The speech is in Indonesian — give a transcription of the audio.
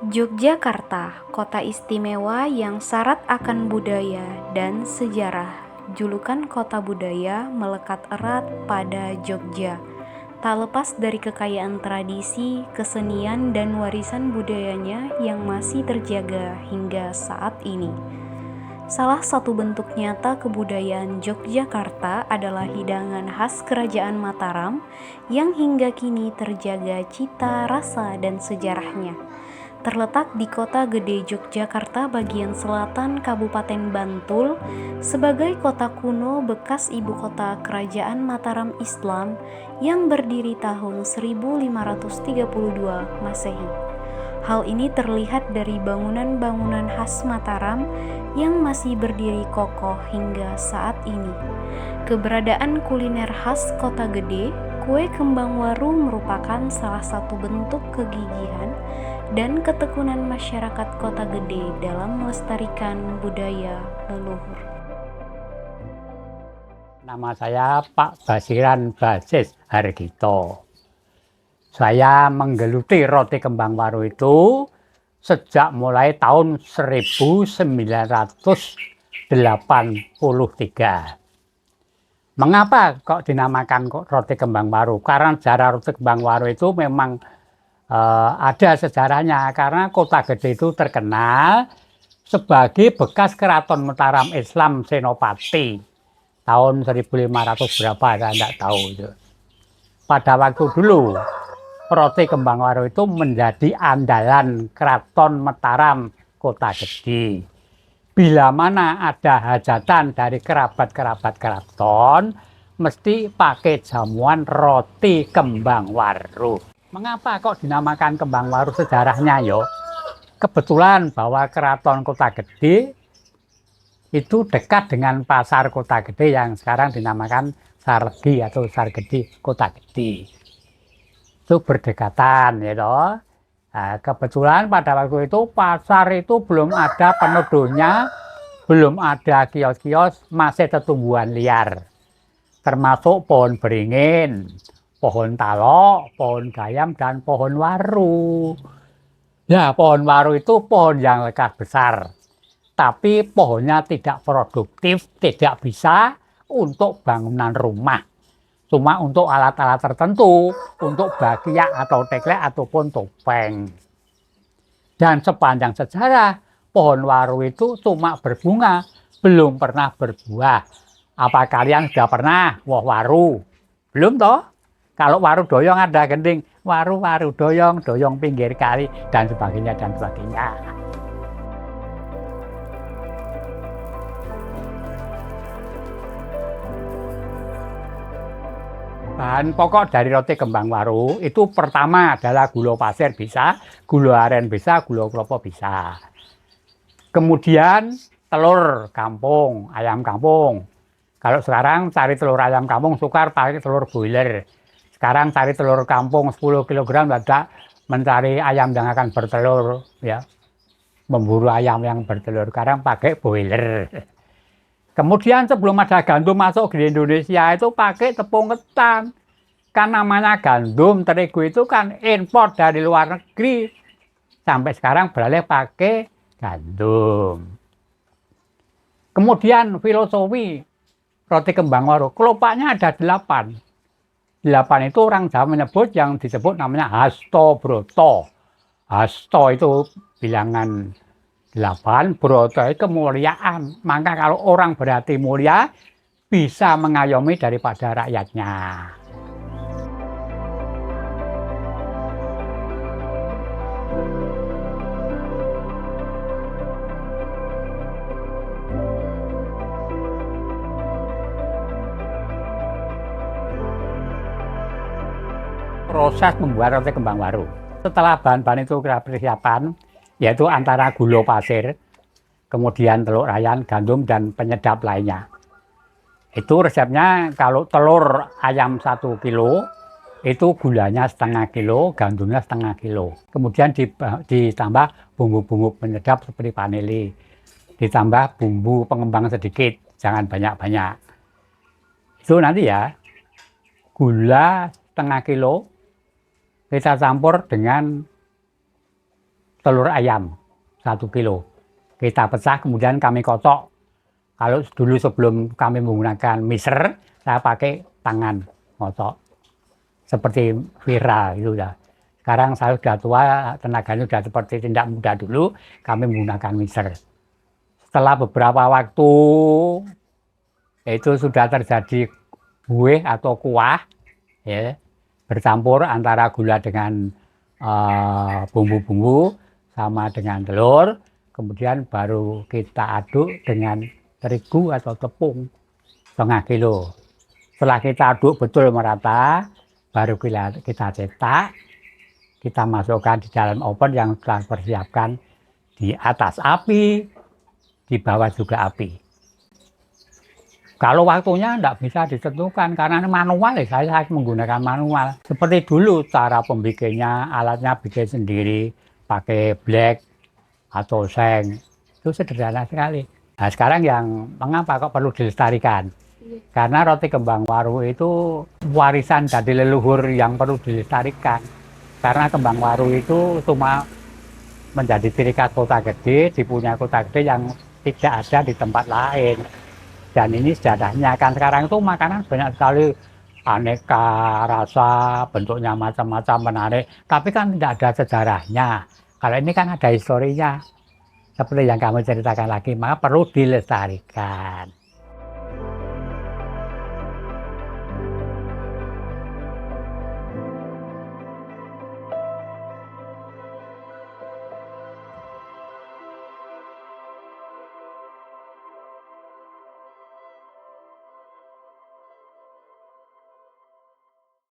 Yogyakarta, kota istimewa yang syarat akan budaya dan sejarah. Julukan kota budaya melekat erat pada Jogja. Tak lepas dari kekayaan tradisi, kesenian, dan warisan budayanya yang masih terjaga hingga saat ini. Salah satu bentuk nyata kebudayaan Yogyakarta adalah hidangan khas Kerajaan Mataram yang hingga kini terjaga cita, rasa, dan sejarahnya. Terletak di Kota Gede Yogyakarta bagian selatan Kabupaten Bantul, sebagai kota kuno bekas ibu kota Kerajaan Mataram Islam yang berdiri tahun 1532 Masehi. Hal ini terlihat dari bangunan-bangunan khas Mataram yang masih berdiri kokoh hingga saat ini. Keberadaan kuliner khas Kota Gede, kue kembang waru merupakan salah satu bentuk kegigihan dan ketekunan masyarakat Kota Gede dalam melestarikan budaya leluhur. Nama saya Pak Basiran Basis Hargito. Saya menggeluti roti kembang waru itu sejak mulai tahun 1983. Mengapa kok dinamakan roti kembang waru? Karena sejarah roti kembang waru itu memang ada sejarahnya, karena Kota Gede itu terkenal sebagai bekas keraton Mataram Islam Senopati tahun 1500 berapa, saya tidak tahu itu. Pada waktu dulu roti kembang waru itu menjadi andalan keraton Mataram Kota Gede. Bila mana ada hajatan dari kerabat-kerabat keraton, mesti pakai jamuan roti kembang waru. Mengapa kok dinamakan kembang waru? Sejarahnya yo, kebetulan bahwa keraton Kota Gede itu dekat dengan pasar Kota Gede yang sekarang dinamakan Sarlegi atau Sargedi Kota Gede. Itu berdekatan ya toh. Nah, kebetulan pada waktu itu pasar itu belum ada penduduknya, belum ada kios-kios, masih tumbuhan liar, termasuk pohon beringin, pohon talok, pohon gayam, dan pohon waru. Ya, pohon waru itu pohon yang lekas besar, tapi pohonnya tidak produktif, tidak bisa untuk bangunan rumah. Cuma untuk alat-alat tertentu, untuk bakiak atau teklek ataupun topeng. Dan sepanjang sejarah, pohon waru itu cuma berbunga, belum pernah berbuah. Apa kalian sudah pernah woh waru? Belum toh? Kalau waru doyong ada gending, waru-waru doyong, doyong pinggir kali, dan sebagainya, dan sebagainya. Bahan pokok dari roti kembang waru itu pertama adalah gula pasir bisa, gula aren bisa, gula kelapa bisa. Kemudian telur kampung, ayam kampung. Kalau sekarang cari telur ayam kampung sukar pakai telur boiler. Sekarang cari telur kampung 10 kg ada, mencari ayam yang akan bertelur ya. Memburu ayam yang bertelur sekarang pakai boiler. Kemudian sebelum ada gandum masuk di Indonesia itu pakai tepung ketan. Kan namanya gandum, terigu itu kan impor dari luar negeri. Sampai sekarang beralih pakai gandum. Kemudian filosofi roti kembang waru, kelopaknya ada 8. 8 itu orang Jawa menyebut, yang disebut namanya hasto broto. Hasto itu bilangan 8, broto itu kemuliaan. Maka kalau orang berarti mulia, bisa mengayomi daripada rakyatnya. Proses membuat roti kembang waru. Setelah bahan-bahan itu kita persiapan, yaitu antara gula pasir, kemudian telur ayam, gandum, dan penyedap lainnya. Itu resepnya kalau telur ayam 1 kilo, itu gulanya setengah kilo, gandumnya setengah kilo. Kemudian ditambah bumbu-bumbu penyedap seperti vanili, ditambah bumbu pengembang sedikit, jangan banyak-banyak. Itu nanti ya, gula setengah kilo, kita campur dengan telur ayam 1 kilo. Kita pecah, kemudian kami kocok. Kalau dulu sebelum kami menggunakan mixer, saya pakai tangan kocok. Seperti viral itu ya. Sekarang saya sudah tua, tenaganya sudah seperti tidak muda dulu, kami menggunakan mixer. Setelah beberapa waktu, itu sudah terjadi buih atau kuah, ya, bercampur antara gula dengan bumbu-bumbu sama dengan telur, kemudian baru kita aduk dengan terigu atau tepung 1/2 kilo. Setelah kita aduk betul merata, baru kita cetak, kita masukkan di dalam oven yang telah persiapkan di atas api, di bawah juga api. Kalau waktunya tidak bisa ditentukan karena manual, saya menggunakan manual. Seperti dulu cara pembikinnya, alatnya bikin sendiri, pakai blek atau seng, itu sederhana sekali. Nah sekarang yang mengapa kok perlu dilestarikan? Karena roti kembang waru itu warisan dari leluhur yang perlu dilestarikan. Karena kembang waru itu cuma menjadi ciri khas Kota Gede, dipunya Kota Gede yang tidak ada di tempat lain. Dan ini sejarahnya, kan sekarang itu makanan banyak sekali, aneka rasa, bentuknya macam-macam, menarik. Tapi kan tidak ada sejarahnya. Kalau ini kan ada historinya. Seperti yang kamu ceritakan lagi, maka perlu dilestarikan.